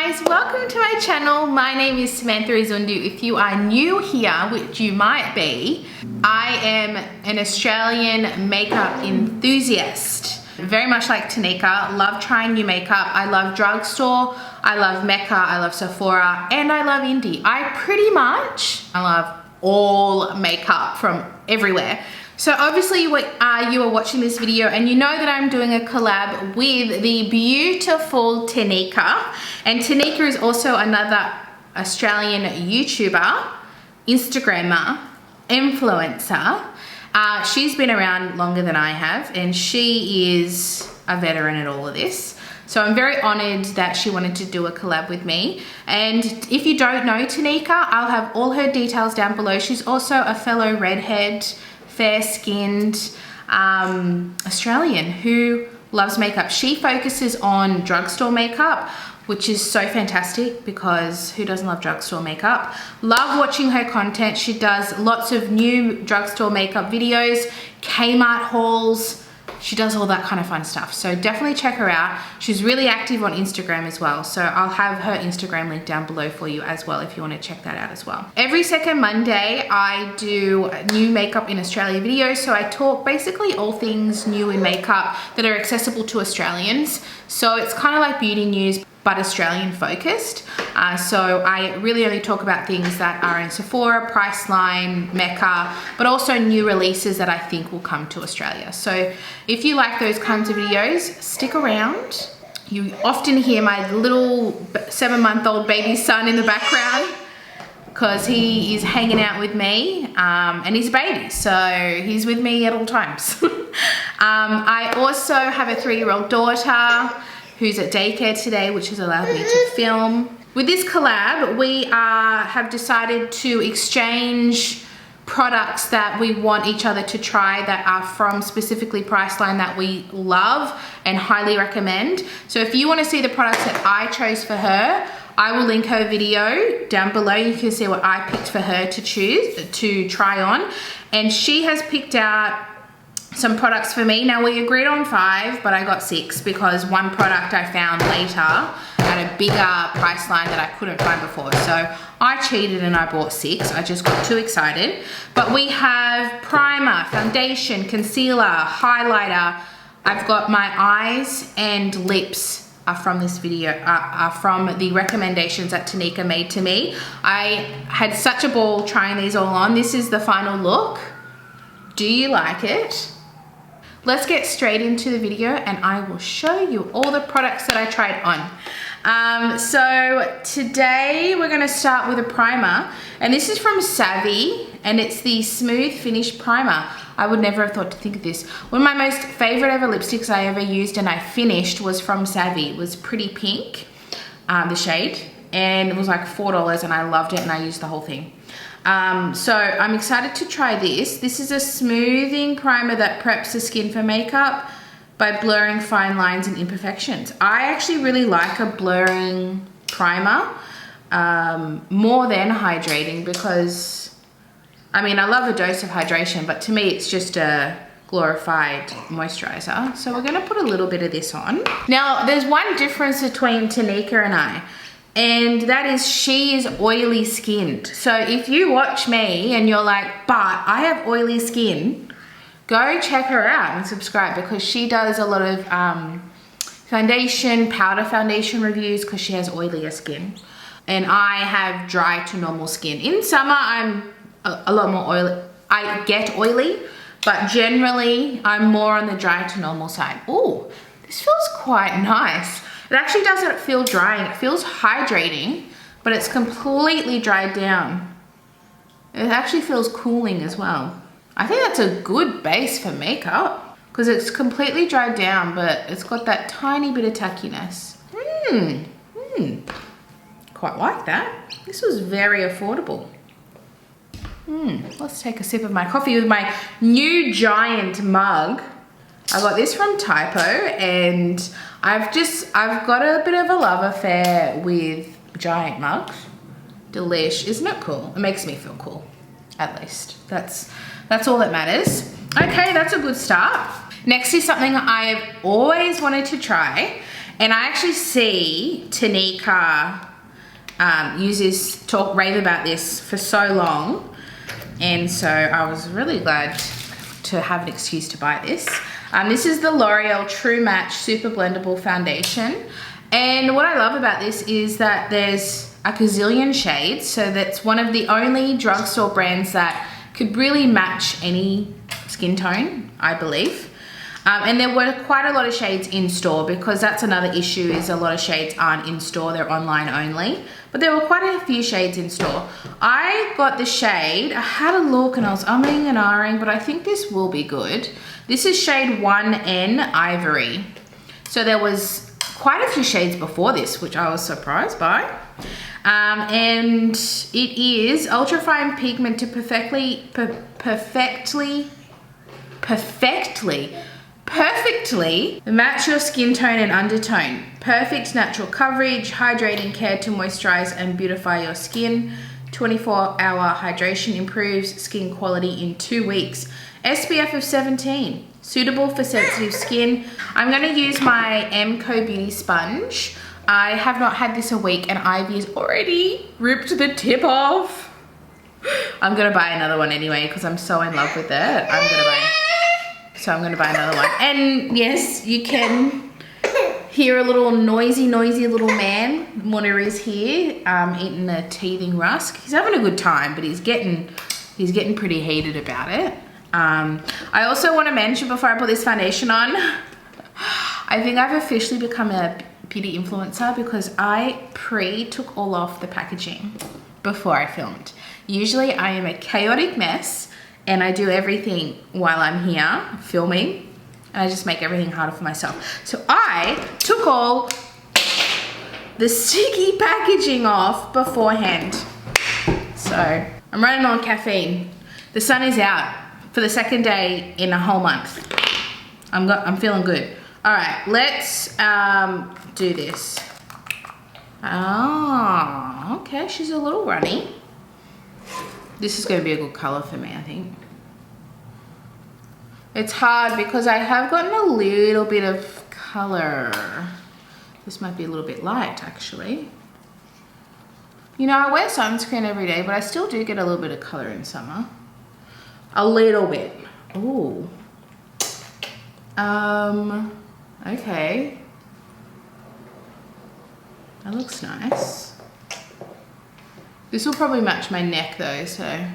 guys, welcome to my channel. My name is Samantha Izundu. If you are new here, which you might be, I am an Australian makeup enthusiast. Very much like Tanika, love trying new makeup. I love drugstore, I love Mecca, I love Sephora, and I love indie. I love all makeup from everywhere. So obviously you are watching this video and you know that I'm doing a collab with the beautiful Tanika. And Tanika is also another Australian YouTuber, Instagrammer, influencer. She's been around longer than I have and she is a veteran at all of this. So I'm very honored that she wanted to do a collab with me. And if you don't know Tanika, I'll have all her details down below. She's also a fellow redhead, fair-skinned Australian who loves makeup. She focuses on drugstore makeup, which is so fantastic because who doesn't love drugstore makeup? Love watching her content. She does lots of new drugstore makeup videos, Kmart hauls. She does all that kind of fun stuff. So definitely check her out. She's really active on Instagram as well. So I'll have her Instagram link down below for you as well if you want to check that out as well. Every second Monday, I do new makeup in Australia videos. So I talk basically all things new in makeup that are accessible to Australians. So it's kind of like beauty news, but Australian focused. So I really only talk about things that are in Sephora, Priceline, Mecca, but also new releases that I think will come to Australia. So if you like those kinds of videos, stick around. You often hear my little 7-month-old baby son in the background because he is hanging out with me and he's a baby, so he's with me at all times. I also have a 3-year-old daughter who's at daycare today, which has allowed me to film. With this collab, we have decided to exchange products that we want each other to try that are from specifically Priceline that we love and highly recommend. So if you want to see the products that I chose for her, I will link her video down below. You can see what I picked for her to try on. And she has picked out some products for me. Now we agreed on 5, but I got 6 because one product I found later at a bigger Priceline that I couldn't find before. So I cheated and I bought 6. I just got too excited. But we have primer, foundation, concealer, highlighter. I've got my eyes and lips are from this video, are from the recommendations that Tanika made to me. I had such a ball trying these all on. This is the final look. Do you like it? Let's get straight into the video and I will show you all the products that I tried on. So today we're gonna start with a primer and this is from Savvy and it's the Smooth Finish Primer. I would never have thought to think of this. One of my most favorite ever lipsticks I ever used and I finished was from Savvy. It was Pretty Pink, the shade, and it was like $4 and I loved it and I used the whole thing. So I'm excited to try this. This is a smoothing primer that preps the skin for makeup by blurring fine lines and imperfections. I actually really like a blurring primer more than hydrating because, I mean, I love a dose of hydration, but to me it's just a glorified moisturizer. So we're gonna put a little bit of this on. Now, there's one difference between Tanika and I. And that is she is oily skinned. So if you watch me and you're like, but I have oily skin, go check her out and subscribe because she does a lot of foundation, powder foundation reviews because she has oilier skin. And I have dry to normal skin. In summer, I'm a lot more oily. I get oily, but generally I'm more on the dry to normal side. Ooh, this feels quite nice. It actually doesn't feel drying, it feels hydrating, but it's completely dried down. It actually feels cooling as well. I think that's a good base for makeup because it's completely dried down, but it's got that tiny bit of tackiness. Quite like that. This was very affordable. Let's take a sip of my coffee with my new giant mug. I got this from Typo and I've got a bit of a love affair with giant mugs. Delish, isn't it cool? It makes me feel cool, at least. That's all that matters. Okay, that's a good start. Next is something I've always wanted to try And I actually see Tanika rave about this for so long. And so I was really glad to have an excuse to buy this. This is the L'Oreal True Match Super Blendable Foundation. And what I love about this is that there's a gazillion shades. So that's one of the only drugstore brands that could really match any skin tone, I believe. And there were quite a lot of shades in store, because that's another issue, is a lot of shades aren't in store, they're online only. But there were quite a few shades in store. I got the shade, I had a look and I was umming and ahhing, but I think this will be good. This is shade 1N Ivory. So there was quite a few shades before this, which I was surprised by. And it is ultra-fine pigment to perfectly match your skin tone and undertone. Perfect natural coverage, hydrating care to moisturize and beautify your skin. 24-hour hydration improves skin quality in 2 weeks. SPF of 17, suitable for sensitive skin. I'm gonna use my Amore Beauty Sponge. I have not had this a week and Ivy's already ripped the tip off. I'm gonna buy another one anyway because I'm so in love with it. I'm gonna buy another one. And yes, you can hear a little noisy little man. Mona is here, eating a teething rusk. He's having a good time, but he's getting pretty heated about it. I also want to mention before I put this foundation on, I think I've officially become a beauty influencer because I took all off the packaging before I filmed. Usually I am a chaotic mess and I do everything while I'm here filming, and I just make everything harder for myself. So I took all the sticky packaging off beforehand. So I'm running on caffeine. The sun is out for the second day in a whole month. I'm feeling good. All right, let's do this. Oh, okay, she's a little runny. This is gonna be a good color for me, I think. It's hard because I have gotten a little bit of color. This might be a little bit light, actually. You know, I wear sunscreen every day, but I still do get a little bit of color in summer. A little bit. Ooh. Okay. That looks nice. This will probably match my neck though, so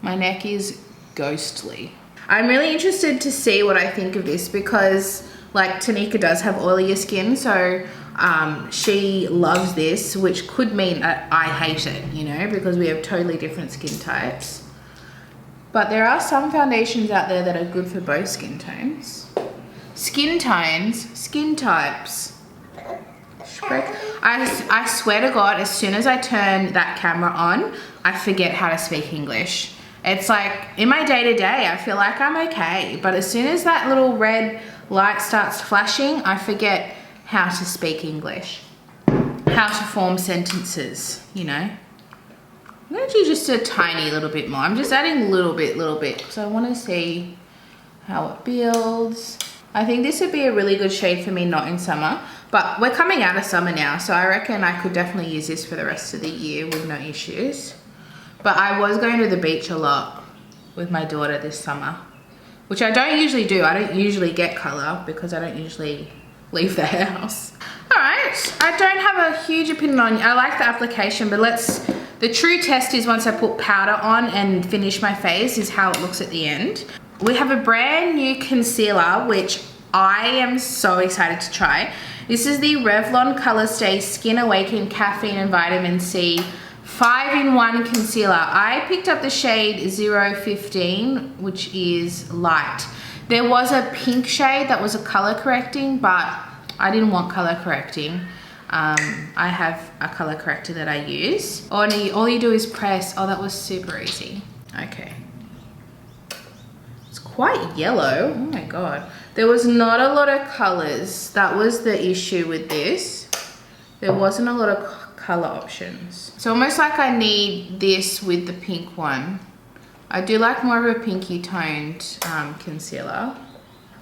my neck is ghostly. I'm really interested to see what I think of this because like Tanika does have oilier skin, so she loves this, which could mean I hate it, you know, because we have totally different skin types. But there are some foundations out there that are good for both skin tones. Skin types. I swear to God, as soon as I turn that camera on, I forget how to speak English. It's like, in my day-to-day, I feel like I'm okay. But as soon as that little red light starts flashing, I forget how to speak English. How to form sentences, you know. I'm gonna do just a tiny little bit more. I'm just adding a little bit, because I wanna see how it builds. I think this would be a really good shade for me, not in summer, but we're coming out of summer now, so I reckon I could definitely use this for the rest of the year with no issues. But I was going to the beach a lot with my daughter this summer, which I don't usually do. I don't usually get color because I don't usually leave the house. All right, I don't have a huge opinion on, I like the application, but the true test is once I put powder on and finish my face is how it looks at the end. We have a brand new concealer, which I am so excited to try. This is the Revlon Colorstay Skin Awaken Caffeine and Vitamin C 5-in-1 concealer. I picked up the shade 015, which is light. There was a pink shade that was a color correcting, but I didn't want color correcting. I have a color corrector that I use. All you do is press. Oh, that was super easy. Okay. It's quite yellow. Oh my God. There was not a lot of colors. That was the issue with this. There wasn't a lot of color options. It's almost like I need this with the pink one. I do like more of a pinky toned concealer.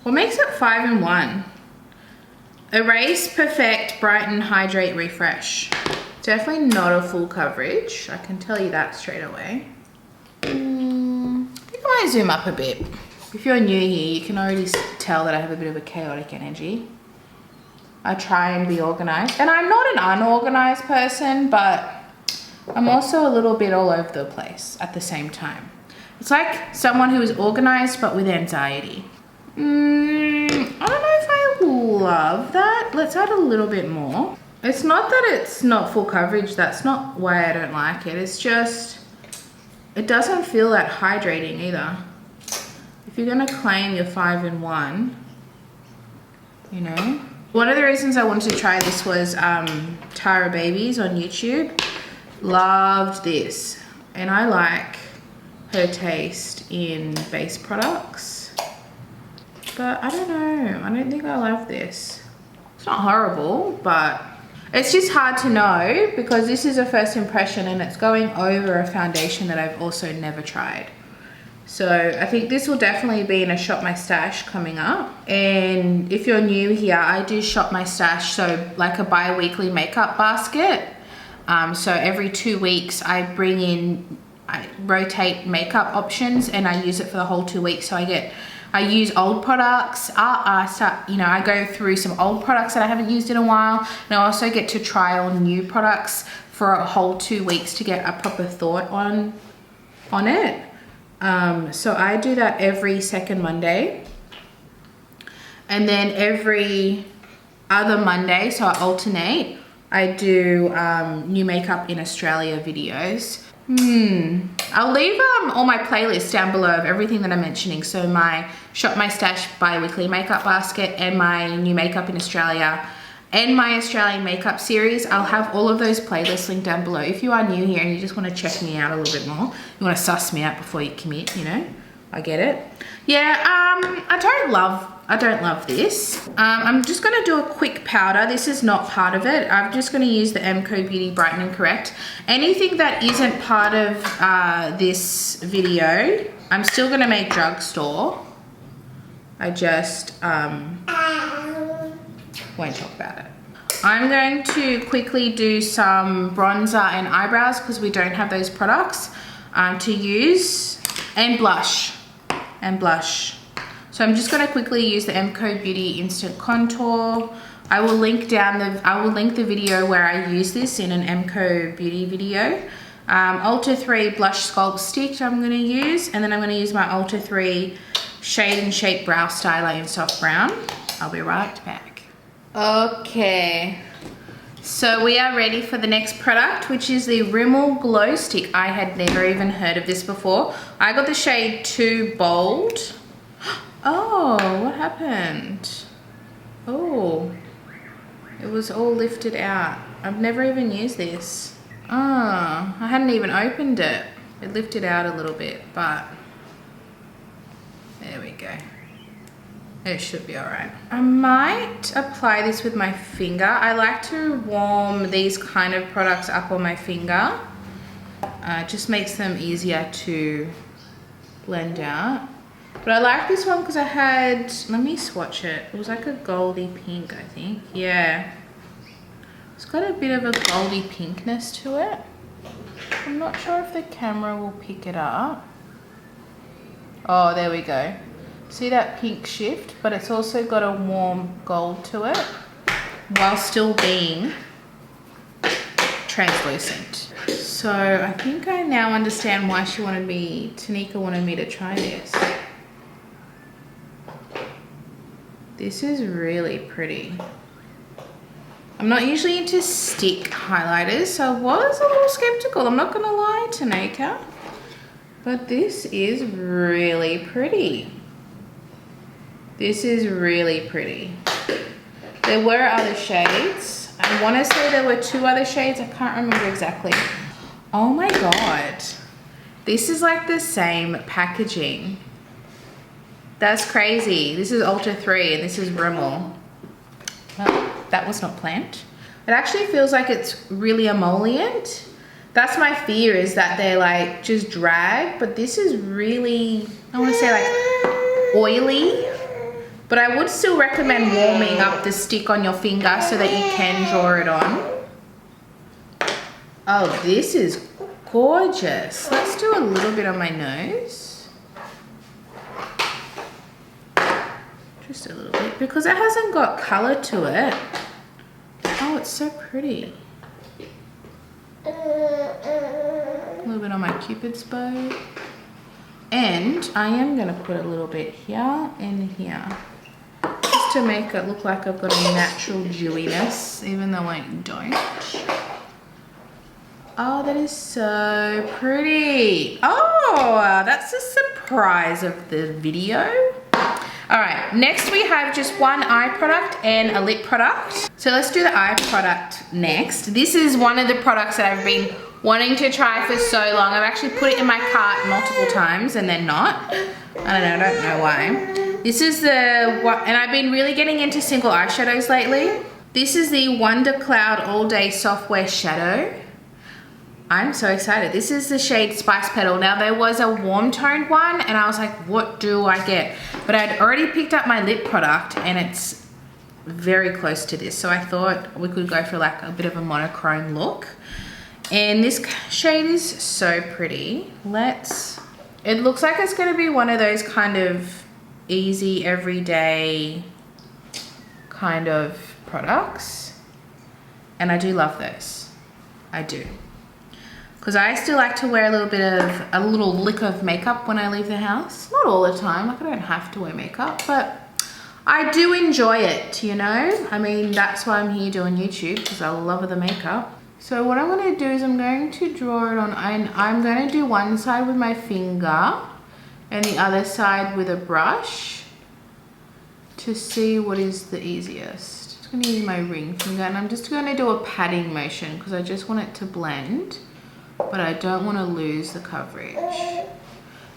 What makes it 5-in-1? Erase, Perfect, Brighten, Hydrate, Refresh. Definitely not a full coverage. I can tell you that straight away. I think I might zoom up a bit. If you're new here, you can already tell that I have a bit of a chaotic energy. I try and be organized. And I'm not an unorganized person, but I'm also a little bit all over the place at the same time. It's like someone who is organized but with anxiety. I don't know if I love that. Let's add a little bit more. It's not that it's not full coverage. That's not why I don't like it. It's just, it doesn't feel that hydrating either. If you're gonna claim your 5-in-1, you know. One of the reasons I wanted to try this was Tara Babies on YouTube. Loved this. And I like her taste in base products. But I don't know. I don't think I love this. It's not horrible, but it's just hard to know because this is a first impression and it's going over a foundation that I've also never tried. So I think this will definitely be in a Shop My Stash coming up. And if you're new here, I do Shop My Stash, so like a bi-weekly makeup basket. So every 2 weeks I rotate makeup options and I use it for the whole 2 weeks. So I use old products. I go through some old products that I haven't used in a while. And I also get to try on new products for a whole 2 weeks to get a proper thought on it. So I do that every second Monday. And then every other Monday, so I alternate, I do new makeup in Australia videos. I'll leave all my playlists down below of everything that I'm mentioning. So my Shop My Stash bi-weekly makeup basket and my new makeup in Australia and my Australian makeup series. I'll have all of those playlists linked down below. If you are new here and you just want to check me out a little bit more, you want to suss me out before you commit, you know, I get it. Yeah, I don't love this. I'm just gonna do a quick powder. This is not part of it. I'm just gonna use the Amore Beauty Brighten and Correct. Anything that isn't part of this video, I'm still gonna make drugstore. I just won't talk about it. I'm going to quickly do some bronzer and eyebrows because we don't have those products to use, and blush. So I'm just going to quickly use the Amore Beauty Instant Contour. I will link the video where I use this in an Amore Beauty video. Ultra 3 Blush Sculpt Stick I'm going to use, and then I'm going to use my Ultra 3 Shade and Shape Brow Styler in Soft Brown. I'll be right back. Okay, so we are ready for the next product, which is the Rimmel Glow Stick. I had never even heard of this before. I got the shade 2 Bold. Oh, what happened? Oh, it was all lifted out. I've never even used this. Oh, I hadn't even opened it. It lifted out a little bit, but there we go. It should be all right. I might apply this with my finger. I like to warm these kind of products up on my finger. It just makes them easier to blend out. But I like this one because I had, let me swatch it. It was like a goldy pink, I think. Yeah. It's got a bit of a goldy pinkness to it. I'm not sure if the camera will pick it up. Oh, there we go. See that pink shift? But it's also got a warm gold to it while still being translucent. So I think I now understand why Tanika wanted me to try this. This is really pretty. I'm not usually into stick highlighters, so I was a little skeptical. I'm not gonna lie, Tanika. But this is really pretty. This is really pretty. There were other shades. I want to say there were 2 other shades. I can't remember exactly. Oh my God. This is like the same packaging. That's crazy. This is Ultra 3 and this is Rimmel. Well, that was not planned. It actually feels like it's really emollient. That's my fear, is that they're like just drag, but this is really, I want to say like oily, But I would still recommend warming up the stick on your finger so that you can draw it on. Oh, this is gorgeous. Let's do a little bit on my nose. Just a little bit, because it hasn't got color to it. Oh, it's so pretty. A little bit on my Cupid's bow. And I am gonna put a little bit here and here, just to make it look like I've got a natural dewiness, even though I don't. Oh, that is so pretty. Oh, that's the surprise of the video. All right, next we have just one eye product and a lip product. So let's do the eye product next. This is one of the products that I've been wanting to try for so long. I've actually put it in my cart multiple times and then not. I don't know why. This is and I've been really getting into single eyeshadows lately. This is the Wonder Cloud All Day Softwear Shadow. I'm so excited. This is the shade Spice Petal. Now there was a warm toned one and I was like, what do I get? But I'd already picked up my lip product and it's very close to this. So I thought we could go for like a bit of a monochrome look. And this shade is so pretty. It looks like it's gonna be one of those kind of easy, everyday kind of products. And I do love those. I do. Because I still like to wear a little lick of makeup when I leave the house. Not all the time, like I don't have to wear makeup, but I do enjoy it, you know? I mean, that's why I'm here doing YouTube, because I love the makeup. So what I'm gonna do is I'm going to draw it on, and I'm gonna do one side with my finger and the other side with a brush to see what is the easiest. I'm just gonna use my ring finger and I'm just gonna do a patting motion because I just want it to blend, but I don't want to lose the coverage.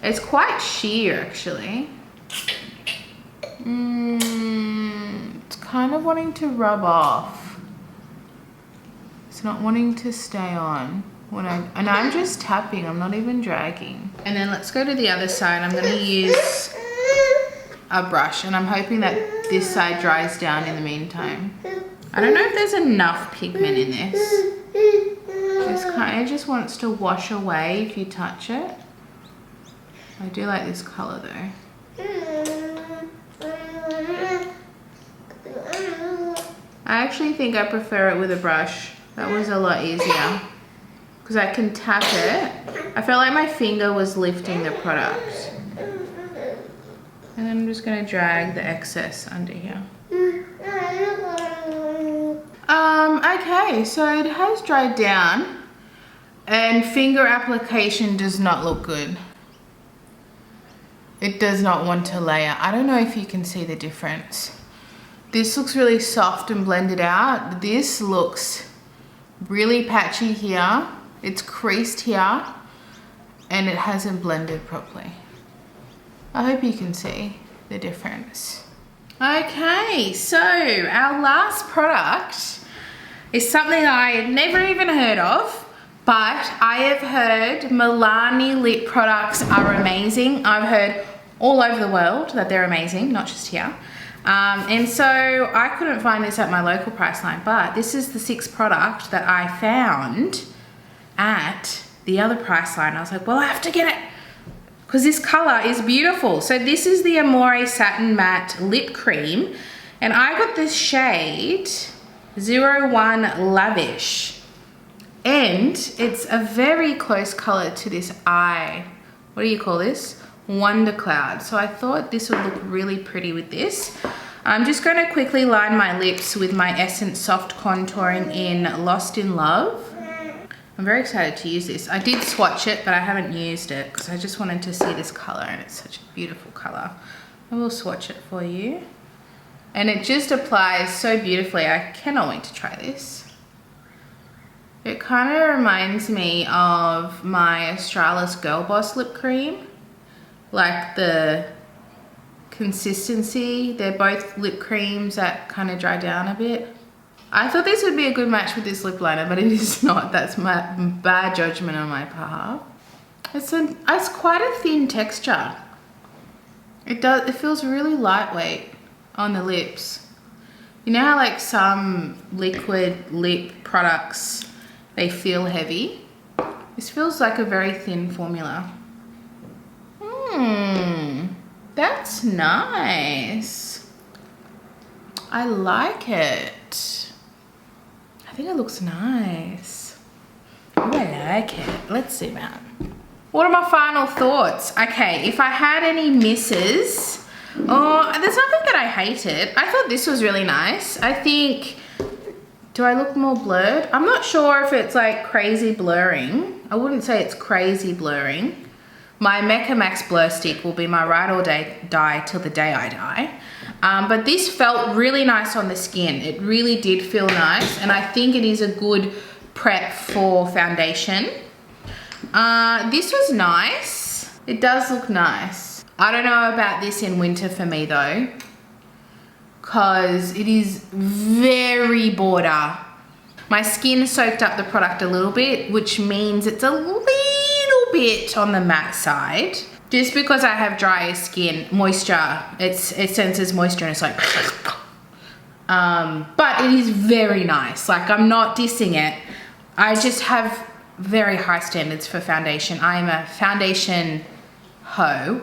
It's quite sheer actually. It's kind of wanting to rub off. It's not wanting to stay on and I'm just tapping, I'm not even dragging. And then let's go to the other side. I'm going to use a brush and I'm hoping that this side dries down in the meantime. I don't know if there's enough pigment in this. It just wants to wash away if you touch it. I do like this color though. I actually think I prefer it with a brush. That was a lot easier because I can tap it. I felt like my finger was lifting the product. And then I'm just going to drag the excess under here. Okay, so it has dried down and finger application does not look good. It does not want to layer. I don't know if you can see the difference. This looks really soft and blended out. This looks really patchy here. It's creased here and it hasn't blended properly. I hope you can see the difference. Okay, so our last product is something I had never even heard of, but I have heard Milani lip products are amazing. I've heard all over the world that they're amazing, not just here. And so I couldn't find this at my local Priceline, but this is the 6th product that I found at the other Priceline. I was like, well, I have to get it because this color is beautiful. So this is the Amore Satin Matte Lip Cream, and I got this shade 01 Lavish, and it's a very close color to this eye. What do you call this? Wonder Cloud. So I thought this would look really pretty with this. I'm just going to quickly line my lips with my Essence Soft Contouring in Lost in Love. I'm very excited to use this. I did swatch it, but I haven't used it because I just wanted to see this color, and it's such a beautiful color. I will swatch it for you. And it just applies so beautifully. I cannot wait to try this. It kind of reminds me of my Australis Girl Boss lip cream. Like the consistency. They're both lip creams that kind of dry down a bit. I thought this would be a good match with this lip liner, but it is not. That's my bad judgment on my behalf. It's quite a thin texture. It feels really lightweight. on the lips. You know how like some liquid lip products, they feel heavy? This feels like a very thin formula. That's nice. I like it. I think it looks nice. Oh, I like it. Let's zoom out. What are my final thoughts? Okay, if I had any misses, there's nothing that I hated. I thought this was really nice. I think, do I look more blurred? I'm not sure if it's like crazy blurring. I wouldn't say it's crazy blurring. My Mecca Max Blur Stick will be my ride or die till the day I die. But this felt really nice on the skin. It really did feel nice, and I think it is a good prep for foundation. This was nice. It does look nice. I don't know about this in winter for me though, because it is very border. My skin soaked up the product a little bit, which means it's a little bit on the matte side. Just because I have drier skin, moisture, it senses moisture and it's like, but it is very nice. Like, I'm not dissing it. I just have very high standards for foundation. I am a foundation hoe,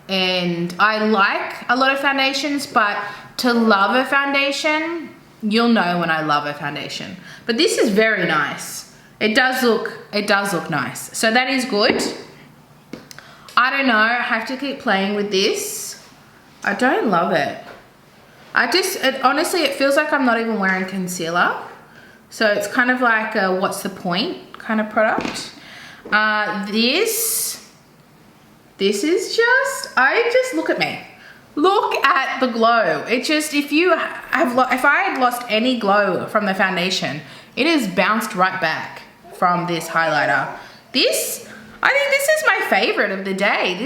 and I like a lot of foundations, but to love a foundation, you'll know when I love a foundation. But this is very nice. It does look nice. So that is good. I don't know, I have to keep playing with this. I don't love it. Honestly, it feels like I'm not even wearing concealer. So it's kind of like a what's the point kind of product. This is just, look at me. Look at the glow. It just, if I had lost any glow from the foundation, it has bounced right back from this highlighter. I think this is my favorite of the day.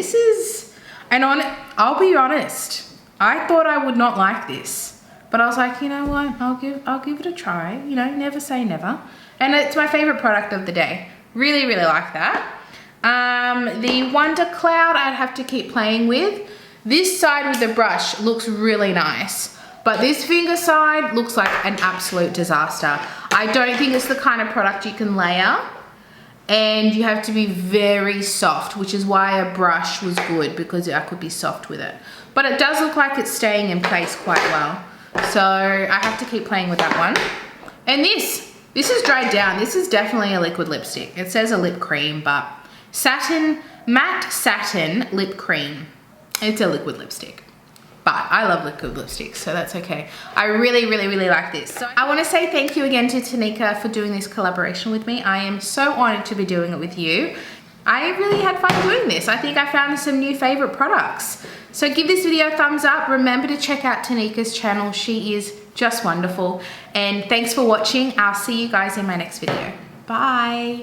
I'll be honest, I thought I would not like this, but I was like, you know what, I'll give it a try. You know, never say never. And it's my favorite product of the day. Really, really like that. The Wonder Cloud I'd have to keep playing with. This side with the brush looks really nice, but this finger side looks like an absolute disaster. I don't think it's the kind of product you can layer, and you have to be very soft, which is why a brush was good, because I could be soft with it. But it does look like it's staying in place quite well. So I have to keep playing with that one. And this is dried down. This is definitely a liquid lipstick. It says a lip cream, but matte satin lip cream. It's a liquid lipstick, but I love liquid lipsticks, so that's okay. I really, really, really like this. So I want to say thank you again to Tanika for doing this collaboration with me. I am so honored to be doing it with you. I really had fun doing this. I think I found some new favorite products. So give this video a thumbs up. Remember to check out Tanika's channel. She is just wonderful. And thanks for watching. I'll see you guys in my next video. Bye.